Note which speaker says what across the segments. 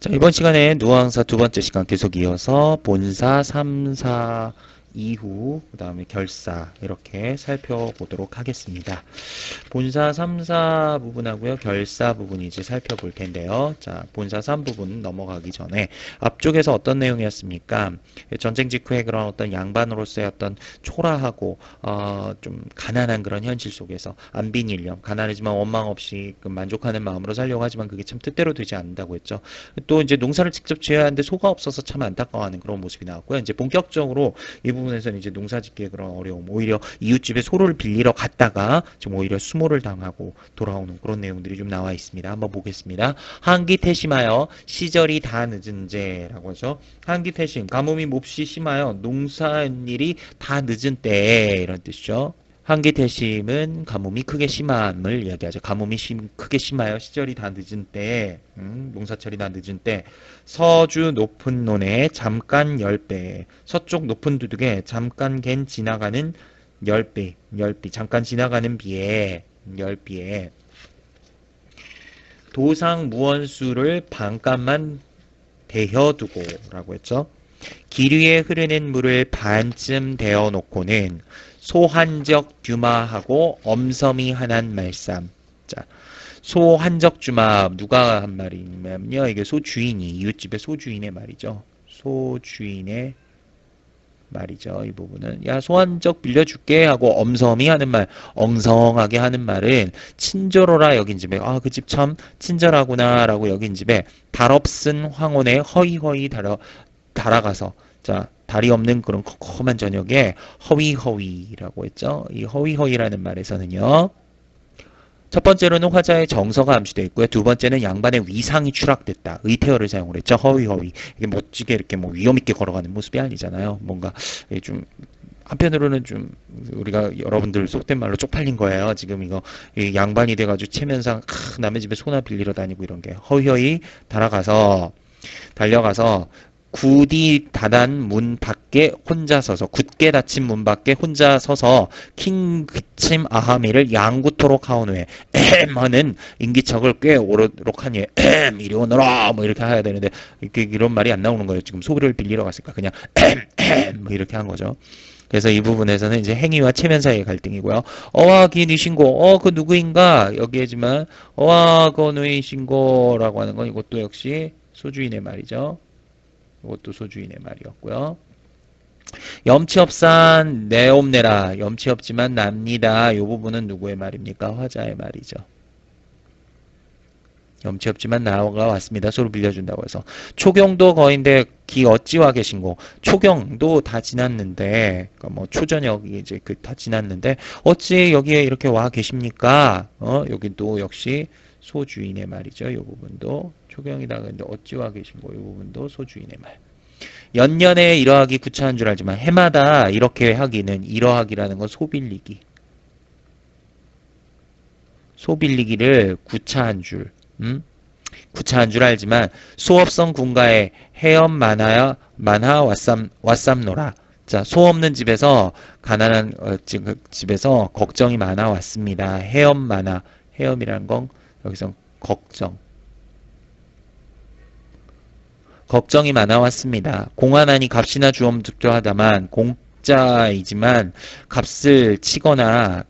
Speaker 1: 자, 이번 시간에 누앙사 두 번째 시간 계속 이어서 본사 3, 4 이후 그 다음에 결사 이렇게 살펴보도록 하겠습니다. 본사 3, 4 부분하고요. 결사 부분 이제 살펴볼 텐데요. 자, 본사 3 부분 넘어가기 전에 앞쪽에서 어떤 내용이었습니까? 전쟁 직후에 그런 어떤 양반으로서의 어떤 초라하고 좀 가난한 그런 현실 속에서 안빈일념, 가난하지만 원망 없이 그 만족하는 마음으로 살려고 하지만 그게 참 뜻대로 되지 않는다고 했죠. 또 이제 농사를 직접 지어야 하는데 소가 없어서 참 안타까워하는 그런 모습이 나왔고요. 이제 본격적으로 이 부분에서는 이제 농사짓기에 그런 어려움, 오히려 이웃집에 소를 빌리러 갔다가 좀 오히려 수모를 당하고 돌아오는 그런 내용들이 좀 나와 있습니다. 한번 보겠습니다. 한기태심하여 시절이 다 늦은제라고 하죠. 한기태심, 가뭄이 몹시 심하여 농사일이 다 늦은 때에 이런 뜻이죠. 한기태심은 가뭄이 크게 심함을 이야기하죠. 가뭄이 크게 심하여 시절이 다 늦은 때에 농사철이 다 늦은 때 서주 높은 논에 잠깐 10배 서쪽 높은 두둑에 잠깐 갠 지나가는 10배 잠깐 지나가는 비에 10비에 도상 무원수를 반값만 대혀두고 라고 했죠. 길 위에 흐르는 물을 반쯤 데워 놓고는 소한적 규마하고 엄섬이 하난 말쌈. 자, 소한적 규마 누가 한 말이냐면요. 이게 소주인이 이웃집의 소주인의 말이죠. 소주인의 말이죠. 이 부분은 야 소한적 빌려줄게 하고 엄섬이 하는 말, 엉성하게 하는 말은 친절하라 여긴 집에 그 집 참 친절하구나 라고 여긴 집에 달없은 황혼에 허이허이 달아가서 자 달이 없는 그런 컴컴한 저녁에 허위허위라고 했죠. 이 허위허위라는 말에서는요. 첫 번째로는 화자의 정서가 암시되어 있고요. 두 번째는 양반의 위상이 추락됐다. 의태어를 사용을 했죠. 허위허위. 이게 멋지게 이렇게 뭐 위험있게 걸어가는 모습이 아니잖아요. 뭔가 좀 한편으로는 좀 우리가 여러분들 속된 말로 쪽팔린 거예요. 지금 이거 양반이 돼가지고 체면상 남의 집에 소나 빌리러 다니고 이런 게 허위허위 달려가서 굳이 닫은 문 밖에 혼자 서서 굳게 닫힌 문 밖에 혼자 서서 킹 그침 아하미를 양구토록 하온 후에 하는 인기척을 꽤 오르도록 하니 이리 오너라 뭐 이렇게 해야 되는데 이런 말이 안 나오는 거예요. 지금 소리를 빌리러 갔으니까 그냥 뭐 이렇게 한 거죠. 그래서 이 부분에서는 이제 행위와 체면 사이의 갈등이고요. 어와 기니신고 그 누구인가 여기에지만 어와 그 누이신고라고 하는 건 이것도 역시 소주인의 말이죠. 이것도 소주인의 말이었고요. 염치없산 내옵내라. 염치없지만 납니다. 이 부분은 누구의 말입니까? 화자의 말이죠. 염치없지만 나가 왔습니다. 소를 빌려준다고 해서. 초경도 거인데 기 어찌와 계신고. 초경도 다 지났는데, 그러니까 뭐 초저녁이 이제 다 지났는데 어찌 여기에 이렇게 와 계십니까? 여기도 역시 소주인의 말이죠. 이 부분도 초경이다. 근데 어찌 와 계신고. 이 부분도 소주인의 말. 연년에 이러하기 구차한 줄 알지만 해마다 이렇게 하기는 이러하기라는 건 소빌리기. 소빌리기를 구차한 줄. 구차한 줄 알지만 소업성 군가에 해엄 만하 왔삼노라. 자, 소 없는 집에서 가난한 집에서 걱정이 많아 왔습니다. 해엄 만하. 해엄이라는 건 여기서 걱정이 많아 왔습니다. 공안하니 값이나 주엄득조하다만 공짜이지만 값을 치거나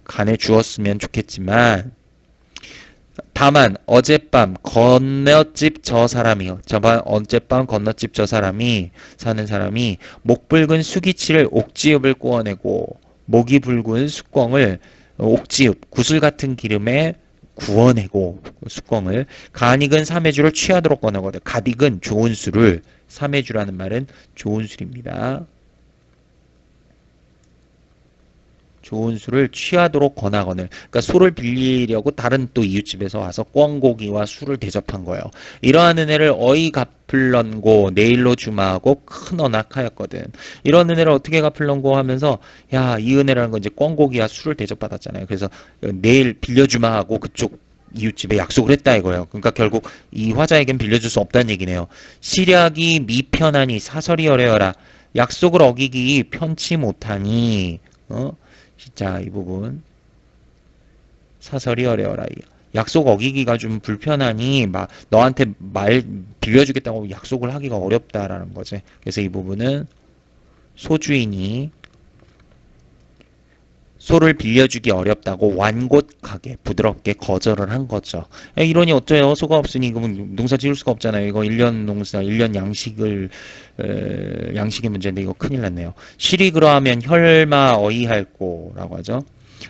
Speaker 1: 간에 주었으면 좋겠지만 다만 어젯밤 건너집 저 사람이요. 어젯밤 건너집 저 사람이 사는 사람이 목 붉은 수기치를 옥지읍을 구워내고 목이 붉은 숫껑을 옥지읍 구슬 같은 기름에 구워내고 숫껑을 간익은 삼해주를 취하도록 권하거든. 갓익은 좋은 술을 삼해주라는 말은 좋은 술입니다. 좋은 술을 취하도록 권하거늘. 그러니까 소를 빌리려고 다른 또 이웃집에서 와서 꿩고기와 술을 대접한 거예요. 이러한 은혜를 어이 갚을런고 내일로 주마하고 큰 언악하였거든. 이런 은혜를 어떻게 갚을런고 하면서 야, 이 은혜라는 건 이제 꿩고기와 술을 대접받았잖아요. 그래서 내일 빌려주마 하고 그쪽 이웃집에 약속을 했다 이거예요. 그러니까 결국 이 화자에겐 빌려줄 수 없다는 얘기네요. 시략이 미편하니 사설이 어려워라. 약속을 어기기 편치 못하니 자, 이 부분 사설이 어려워라. 약속 어기기가 좀 불편하니 막 너한테 말 빌려주겠다고 약속을 하기가 어렵다라는 거지. 그래서 이 부분은 소주인이 소를 빌려주기 어렵다고 완곡하게 부드럽게 거절을 한 거죠. 이러니 어째요? 소가 없으니 그러면 농사 지을 수가 없잖아요. 이거 1년 농사, 1년 양식의 문제인데 이거 큰일 났네요. 실이 그러하면 혈마 어이할꼬라고 하죠.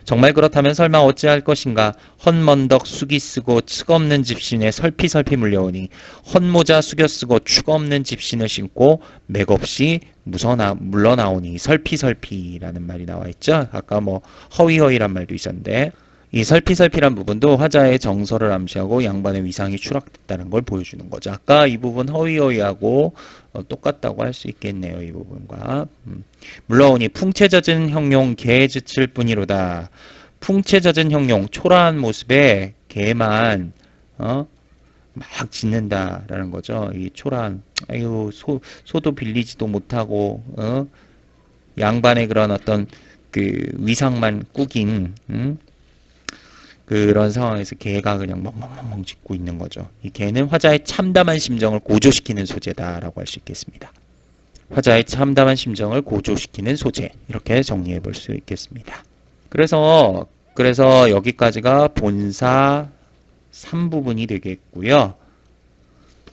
Speaker 1: 정말 그렇다면 설마 어찌할 것인가? 헛먼덕 숙이 쓰고 측 없는 집신에 설피설피 물려오니 헛모자 숙여 쓰고 축 없는 집신을 신고 맥없이 물러나오니 설피설피라는 말이 나와 있죠. 아까 뭐 허위허위란 말도 있었는데 이 설피설피란 부분도 화자의 정서를 암시하고 양반의 위상이 추락됐다는 걸 보여주는 거죠. 아까 이 부분 허위허위하고 똑같다고 할 수 있겠네요. 이 부분과 물러오니 풍채 젖은 형용 개에 지칠 뿐이로다. 풍채 젖은 형용 초라한 모습에 개만 막 짖는다라는 거죠. 이 초라한 아유 소도 빌리지도 못하고 양반의 그런 어떤 그 위상만 꾸긴 그런 상황에서 개가 그냥 멍멍멍 짖고 있는 거죠. 이 개는 화자의 참담한 심정을 고조시키는 소재다라고 할 수 있겠습니다. 화자의 참담한 심정을 고조시키는 소재 이렇게 정리해 볼 수 있겠습니다. 그래서 여기까지가 본사 3부분이 되겠고요.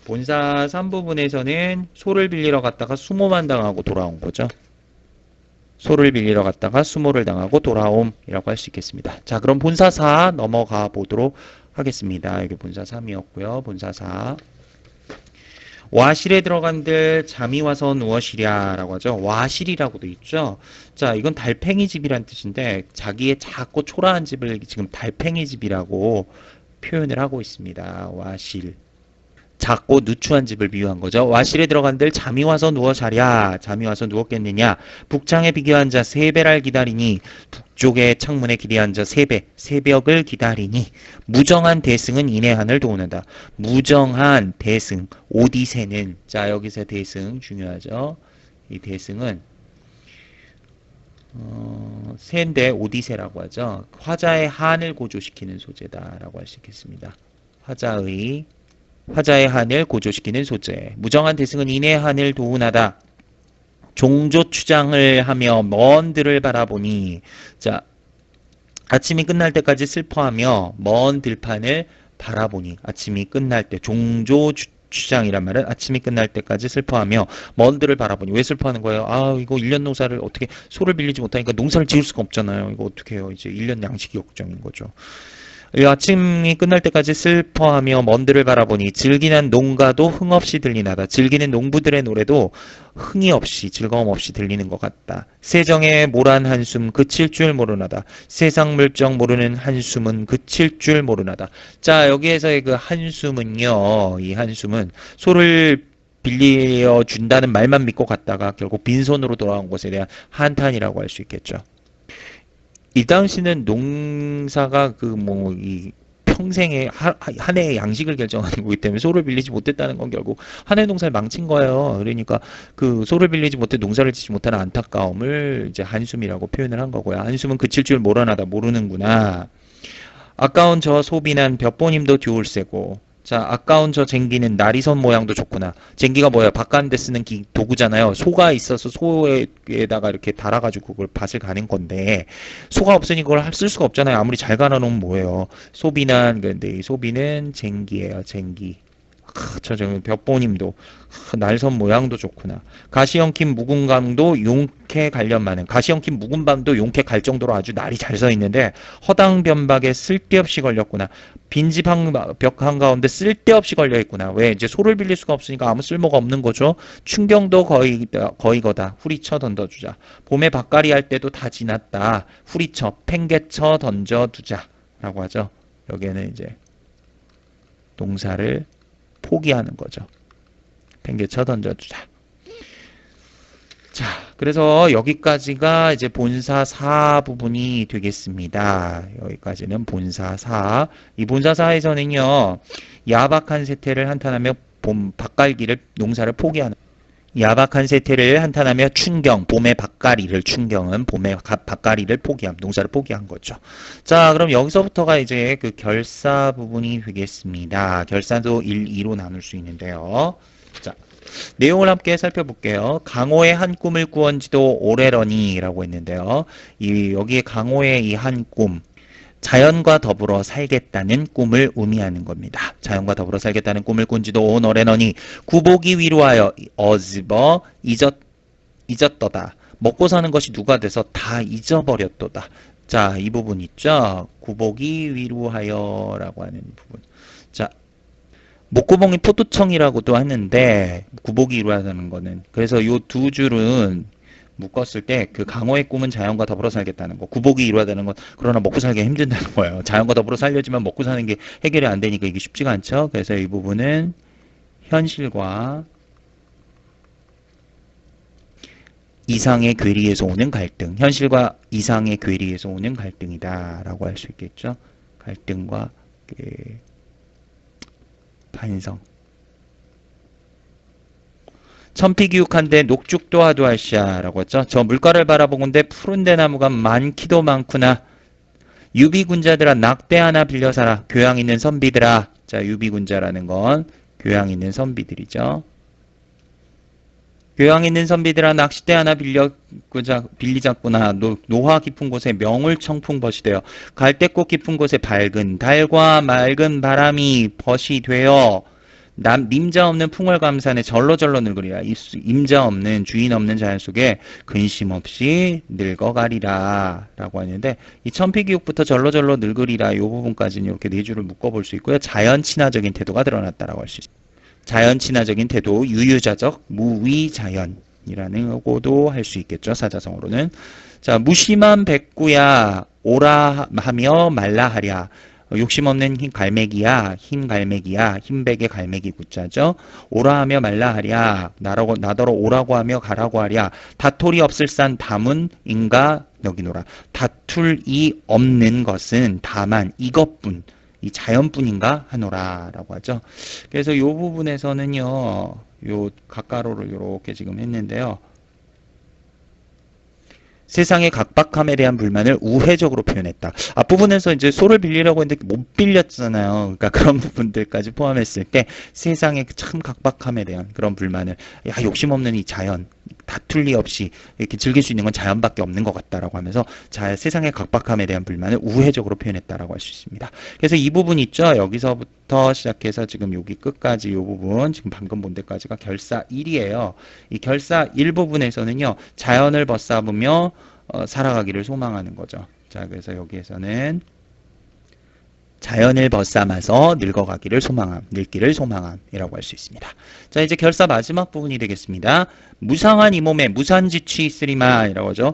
Speaker 1: 본사 3부분에서는 소를 빌리러 갔다가 수모만 당하고 돌아온 거죠. 소를 빌리러 갔다가 수모를 당하고 돌아옴이라고 할 수 있겠습니다. 자, 그럼 본사 4 넘어가 보도록 하겠습니다. 여기 본사 3이었고요. 본사 4. 와실에 들어간들 잠이 와서 누워시랴라고 하죠. 와실이라고도 있죠. 자, 이건 달팽이 집이란 뜻인데 자기의 작고 초라한 집을 지금 달팽이 집이라고 표현을 하고 있습니다. 와실. 작고 누추한 집을 비유한 거죠. 와실에 들어간들 잠이 와서 누워 자랴. 잠이 와서 누웠겠느냐. 북창에 비겨 앉아 세배랄 기다리니 북쪽의 창문에 기대 앉아 새벽을 기다리니 무정한 대승은 인해한을 도우는다. 무정한 대승 오디세는 자 여기서 대승 중요하죠. 이 대승은 세인데 오디세라고 하죠. 화자의 한을 고조시키는 소재다라고 할 수 있겠습니다. 화자의 한을 고조시키는 소재. 무정한 대승은 인의 한을 도운하다. 종조 추장을 하며 먼 들을 바라보니 자 아침이 끝날 때까지 슬퍼하며 먼 들판을 바라보니 아침이 끝날 때 종조 추장이란 말은 아침이 끝날 때까지 슬퍼하며 먼 들을 바라보니 왜 슬퍼하는 거예요? 아 이거 1년 농사를 어떻게 소를 빌리지 못하니까 농사를 지을 수가 없잖아요. 이거 어떻게 해요? 이제 1년 양식이 걱정인 거죠. 아침이 끝날 때까지 슬퍼하며 먼들을 바라보니 즐기는 농가도 흥없이 들리나다. 즐기는 농부들의 노래도 흥이 없이 즐거움 없이 들리는 것 같다. 세정의 모란 한숨 그칠 줄 모르나다. 세상 물정 모르는 한숨은 그칠 줄 모르나다. 자 여기에서의 그 한숨은요. 이 한숨은 소를 빌려준다는 말만 믿고 갔다가 결국 빈손으로 돌아온 것에 대한 한탄이라고 할 수 있겠죠. 이 당시는 농사가 이 평생의 한 해의 양식을 결정하는 거기 때문에 소를 빌리지 못했다는 건 결국 한 해 농사를 망친 거예요. 그러니까 그 소를 빌리지 못해 농사를 짓지 못하는 안타까움을 이제 한숨이라고 표현을 한 거고요. 한숨은 그칠 줄 모르나다. 모르는구나. 아까운 저 소비난 볕보님도 듀울세고 자 아까운 저 쟁기는 나리선 모양도 좋구나. 쟁기가 뭐예요? 밭 가는데 쓰는 도구잖아요. 소가 있어서 소에다가 이렇게 달아가지고 그걸 밭을 가는 건데 소가 없으니 그걸 쓸 수가 없잖아요. 아무리 잘 갈아놓으면 뭐예요? 소비난 근데 이 소비는 쟁기예요. 쟁기. 저 볕보님도 날선 모양도 좋구나. 가시 엉킨 묵은방도 용케 갈련 많은 가시 엉킨 묵은방도 용케 갈 정도로 아주 날이 잘 서 있는데 허당 변박에 쓸데없이 걸렸구나. 빈집 벽 한가운데 쓸데없이 걸려 있구나. 왜 이제 소를 빌릴 수가 없으니까 아무 쓸모가 없는 거죠. 춘경도 거의거다. 후리쳐 던져주자. 봄에 밭갈이 할 때도 다 지났다. 후리쳐 팽개쳐 던져두자 라고 하죠. 여기에는 이제 농사를 포기하는 거죠. 팽개쳐 던져주자. 자, 그래서 여기까지가 이제 본사 4 부분이 되겠습니다. 여기까지는 본사 4. 이 본사 4에서는요, 야박한 세태를 한탄하며 밭갈기를 농사를 포기하는 야박한 세태를 한탄하며 춘경, 봄의 밭가리를, 춘경은 봄의 밭가리를 포기함, 농사를 포기한 거죠. 자, 그럼 여기서부터가 이제 그 결사 부분이 되겠습니다. 결사도 1, 2로 나눌 수 있는데요. 자, 내용을 함께 살펴볼게요. 강호의 한 꿈을 꾸언지도 오래러니 라고 했는데요. 여기에 강호의 이 한 꿈, 자연과 더불어 살겠다는 꿈을 의미하는 겁니다. 자연과 더불어 살겠다는 꿈을 꾼지도 온 오래너니 구복이 위로하여 어즈버 잊었도다. 먹고 사는 것이 누가 돼서 다 잊어버렸도다. 자, 이 부분 있죠? 구복이 위로하여 라고 하는 부분. 자, 목구멍이 포도청이라고도 하는데 구복이 위로하다는 거는 그래서 요 두 줄은 묶었을 때 그 강호의 꿈은 자연과 더불어 살겠다는 거, 구복이 이루어야되는 것, 그러나 먹고 살기 힘든다는 거예요. 자연과 더불어 살려지만 먹고 사는 게 해결이 안 되니까 이게 쉽지가 않죠. 그래서 이 부분은 현실과 이상의 괴리에서 오는 갈등, 현실과 이상의 괴리에서 오는 갈등이다 라고 할 수 있겠죠. 갈등과 반성. 천피기욱한데 녹죽도 하도하시아라고 했죠. 저 물가를 바라보건대 푸른 대나무가 많기도 많구나. 유비군자들아 낙대 하나 빌려 사라. 교양 있는 선비들아. 자, 유비군자라는 건 교양 있는 선비들이죠. 교양 있는 선비들아 낚싯대 하나 빌리자꾸나. 노화 깊은 곳에 명울청풍 벗이 되어 갈대꽃 깊은 곳에 밝은 달과 맑은 바람이 벗이 되어 임자 없는 풍월감산에 절로절로 늙으리라. 임자 없는 주인 없는 자연 속에 근심 없이 늙어가리라 라고 하는데 이 천피기욱부터 절로절로 늙으리라 이 부분까지는 이렇게 네 줄을 묶어볼 수 있고요. 자연 친화적인 태도가 드러났다라고 할 수 있습니다. 자연 친화적인 태도, 유유자적, 무위자연이라는 거도 할 수 있겠죠. 사자성어로는. 자, 무심한 백구야 오라 하며 말라 하랴. 욕심 없는 흰 갈매기야, 흰백의 갈매기 구자죠. 오라 하며 말라 하랴, 나더러 오라고 하며 가라고 하랴, 다툴이 없을 산 담은 인가 여기노라. 다툴 이 없는 것은 다만 이것뿐, 이 자연뿐인가 하노라 라고 하죠. 그래서 이 부분에서는요, 요 가까로를 이렇게 지금 했는데요. 세상의 각박함에 대한 불만을 우회적으로 표현했다. 앞부분에서 이제 소를 빌리려고 했는데 못 빌렸잖아요. 그러니까 그런 부분들까지 포함했을 때 세상의 참 각박함에 대한 그런 불만을 욕심 없는 이 자연, 다툴 리 없이 이렇게 즐길 수 있는 건 자연밖에 없는 것 같다라고 하면서 세상의 각박함에 대한 불만을 우회적으로 표현했다라고 할 수 있습니다. 그래서 이 부분 있죠. 여기서부터 시작해서 지금 여기 끝까지 이 부분 지금 방금 본 데까지가 결사 1이에요. 이 결사 1 부분에서는요. 자연을 벗삼으며 살아가기를 소망하는 거죠. 자, 그래서 여기에서는 자연을 벗삼아서 늙어가기를 소망함, 늙기를 소망함이라고 할 수 있습니다. 자, 이제 결사 마지막 부분이 되겠습니다. 무상한 이 몸에 무산지취 있으리만 이라고 하죠.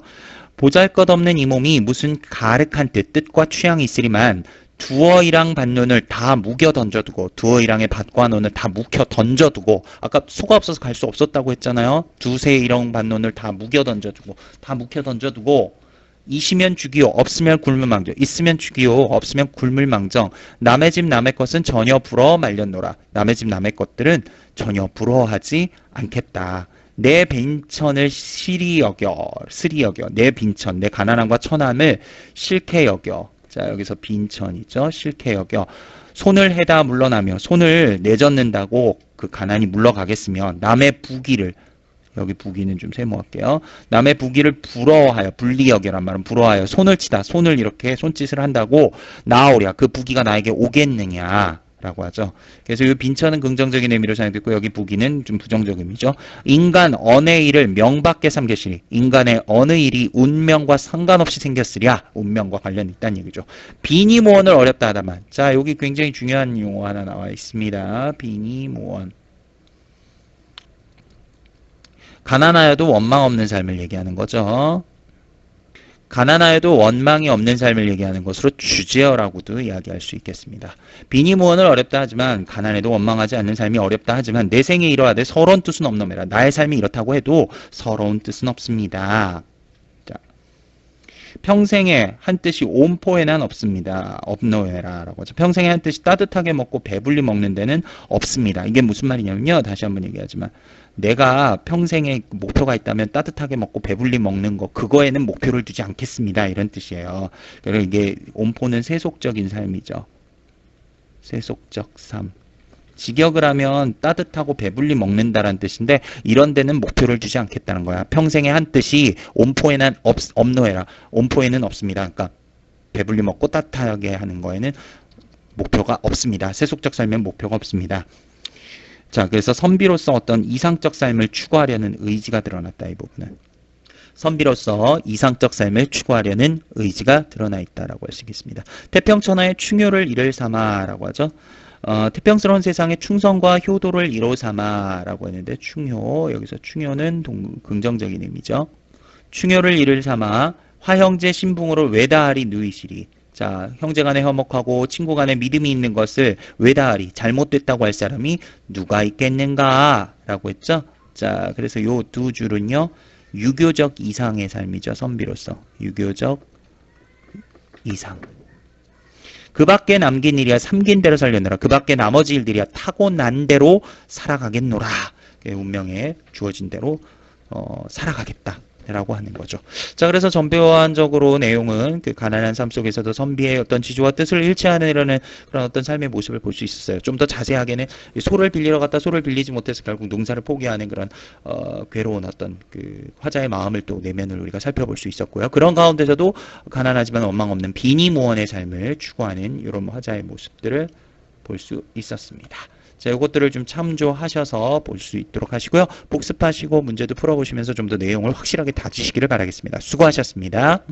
Speaker 1: 보잘것없는 이 몸이 무슨 가륵한 뜻과 취향이 있으리만 두어이랑 밭론을 다 묵여 던져두고 두어이랑의 밭과 논을 다 묵혀 던져두고 아까 소가 없어서 갈 수 없었다고 했잖아요. 두세이랑 밭론을 다 묵여 던져두고 다 묵혀 던져두고 있으면 죽이요 없으면 굶을 망정 있으면 죽이요 없으면 굶을 망정 남의 집 남의 것은 전혀 부러워 말렸노라. 남의 집 남의 것들은 전혀 부러워하지 않겠다. 내 빈천을 쓰리 여겨 내 빈천 내 가난함과 천함을 싫게 여겨. 자, 여기서 빈천이죠. 싫게 여겨. 손을 해다 물러나며 손을 내젓는다고 그 가난이 물러가겠으면 남의 부귀를 여기 부귀는 좀 세모할게요. 남의 부귀를 부러워하여 불리 여겨란 말은 부러워하여 손을 치다 손을 이렇게 손짓을 한다고 나오랴. 그 부귀가 나에게 오겠느냐 라고 하죠. 그래서 이 빈천은 긍정적인 의미로 사용됐고 여기 부귀는 좀 부정적 의미죠. 인간 어느 일을 명밖에 삼겠으리. 인간의 어느 일이 운명과 상관없이 생겼으랴. 운명과 관련이 있다는 얘기죠. 비니모원을 어렵다 하다만. 자, 여기 굉장히 중요한 용어 하나 나와 있습니다. 비니모원. 가난하여도 원망 없는 삶을 얘기하는 거죠. 가난하여도 원망이 없는 삶을 얘기하는 것으로 주제어라고도 이야기할 수 있겠습니다. 비니무언을 어렵다 하지만 가난해도 원망하지 않는 삶이 어렵다 하지만 내 생에 이러하되 서러운 뜻은 없노매라. 나의 삶이 이렇다고 해도 서러운 뜻은 없습니다. 자, 평생에 한 뜻이 온포에는 없습니다. 없노에라라고 하죠. 평생에 한 뜻이 따뜻하게 먹고 배불리 먹는 데는 없습니다. 이게 무슨 말이냐면요. 다시 한번 얘기하지만 내가 평생에 목표가 있다면 따뜻하게 먹고 배불리 먹는 거 그거에는 목표를 두지 않겠습니다. 이런 뜻이에요. 그리고 이게 온포는 세속적인 삶이죠. 세속적 삶. 직역을 하면 따뜻하고 배불리 먹는다라는 뜻인데 이런 데는 목표를 두지 않겠다는 거야. 평생에 한 뜻이 온포에는 없노해라. 온포에는 없습니다. 그러니까 배불리 먹고 따뜻하게 하는 거에는 목표가 없습니다. 세속적 삶엔 목표가 없습니다. 자, 그래서 선비로서 어떤 이상적 삶을 추구하려는 의지가 드러났다. 이 부분은. 선비로서 이상적 삶을 추구하려는 의지가 드러나 있다라고 할 수 있겠습니다. 태평천하의 충효를 이를 삼아라고 하죠. 태평스러운 세상에 충성과 효도를 이로 삼아라고 했는데 충효, 여기서 충효는 긍정적인 의미죠. 충효를 이를 삼아 화형제 신붕으로 외다하리 누이시리. 자, 형제간에 화목하고 친구간에 믿음이 있는 것을 외다하리, 잘못됐다고 할 사람이 누가 있겠는가 라고 했죠. 자, 그래서 요 두 줄은요 유교적 이상의 삶이죠. 선비로서 유교적 이상. 그 밖에 남긴 일이야 삼긴 대로 살려느라. 그 밖에 나머지 일들이야 타고난 대로 살아가겠노라. 운명에 주어진 대로 살아가겠다. 라고 하는 거죠. 자, 그래서 전반적으로 내용은 그 가난한 삶 속에서도 선비의 어떤 지조와 뜻을 일치하는 그런 어떤 삶의 모습을 볼 수 있었어요. 좀 더 자세하게는 소를 빌리러 갔다 소를 빌리지 못해서 결국 농사를 포기하는 그런 괴로운 어떤 그 화자의 마음을 또 내면을 우리가 살펴볼 수 있었고요. 그런 가운데서도 가난하지만 원망 없는 비니무원의 삶을 추구하는 이런 화자의 모습들을 볼 수 있었습니다. 자, 이것들을 좀 참조하셔서 볼 수 있도록 하시고요. 복습하시고 문제도 풀어보시면서 좀 더 내용을 확실하게 다지시기를 바라겠습니다. 수고하셨습니다.